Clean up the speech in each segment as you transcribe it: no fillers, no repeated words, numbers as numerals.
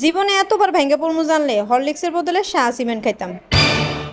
জীবনে এতবার ভেঙে পড়মু জানলে হরলিক্সের বদলে শাহ সিমেন্ট খাইতাম।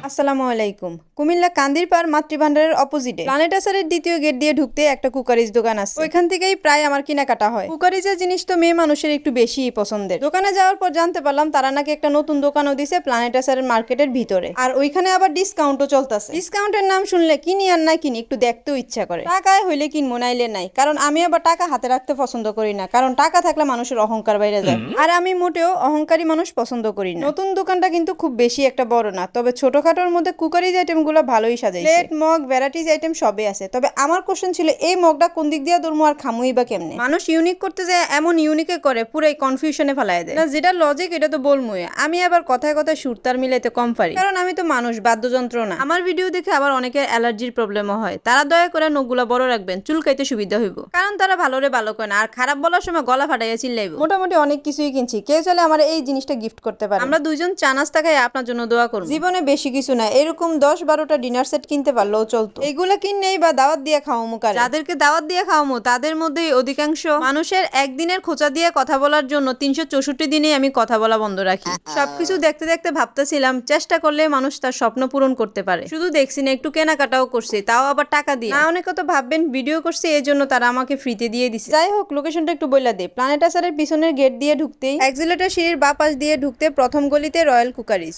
আসসালামু আলাইকুম। কুমিল্লা কান্দিরপাড় মাতৃভান্ডারের অপোজিটে প্ল্যানেটাসারের দ্বিতীয় গেট দিয়ে ঢুকতে একটা কুকারিজ দোকান আছে। ওইখান থেকেই প্রায় আমার কেনাকাটা হয়। কুকারিজের জিনিস তো মেয়ে মানুষের একটু বেশিই পছন্দের। দোকানে যাওয়ার পর জানতে পারলাম তারা নাকি একটা নতুন দোকানও দিছে প্ল্যানেটাসারের মার্কেটের ভিতরে, আর ওইখানে আবার ডিসকাউন্টও চলতেছে। ডিসকাউন্টের নাম শুনলে কিনি আর না কিনি একটু দেখতেও ইচ্ছা করে। টাকায় হইলে কিনবো নাইলে নাই, কারণ আমি আবার টাকা হাতে রাখতে পছন্দ করি না, কারণ টাকা থাকলে মানুষের অহংকার বাইরে যায়। আর আমি মোটেও অহংকারী মানুষ পছন্দ করি না। নতুন দোকানটা কিন্তু খুব বেশি একটা বড় না, তবে ছোটখাটোর মধ্যে কুকারিজ আইটেমগুলো ভালোই সাজাইছে। প্লেট, মগ, ভ্যারাইটিজ আইটেম সবই আছে। তবে আমার কোশ্চেন ছিল এই মগটা কোন দিক দিয়ে ধরমু আর খামুই বা কেমনে? মানুষ ইউনিক করতে যায় এমন ইউনিকে করে পুরাই কনফিউশনে ফেলায় দেয়। না, যেটা লজিক এটা তো বলমুই। আমি আবার কথায় কথায় সুরতার মিলাইতে কম পারি, কারণ আমি তো মানুষ, বাদ্যযন্ত্র না। আমার ভিডিও দেখে আবার অনেকের অ্যালার্জির প্রবলেমও হয়। তারা দয়া করে নখগুলা বড় রাখবেন, চুলকাইতে সুবিধা হইব, কারণ তারা ভালোরে ভালো করে না আর খারাপ বলার সময় গলা ফাটাইয়া চিল্লাইব। মোটামুটি অনেক কিছুই কিনছি, কেউ চাইলে আমার এই জিনিসটা গিফট করতে পারে। আমরা দুইজন চা নাস্তা খাই আপনার জন্য দোয়া করব। জীবনে বেশি কিছু না, এরকম 10-12টা ডিনার সেট কিনতে পারলেও চলতো। এইগুলা কিননেই বা দাওয়াত দিয়ে খাওয়ামু কারে? যাদেরকে দাওয়াত দিয়ে খাওয়ামু তাদের মধ্যেই অধিকাংশ মানুষের একদিনের খোঁচা দিয়ে কথা বলার জন্য 364 দিনেই আমি কথা বলা বন্ধ রাখি। সবকিছু দেখতে দেখতে ভাবতেছিলাম চেষ্টা করলে মানুষ তার স্বপ্ন পূরণ করতে পারে। শুধু দেখছি না, একটু কেনাকাটাও করছি, তাও আবার টাকা দিয়ে। না, অনেকে তো ভাববেন ভিডিও করছে এই জন্য তারা আমাকে ফ্রিতে দিয়ে দিছে। যাই হোক, লোকেশনটা একটু বইলা দে। প্ল্যানেটাসারের পিছনের গেট দিয়ে ঢুকতেই, এক্সিলেটর সিঁড়ির বাঁ পাশ দিয়ে ঢুকতে প্রথম গলিতে রয়্যাল কুকারিজ।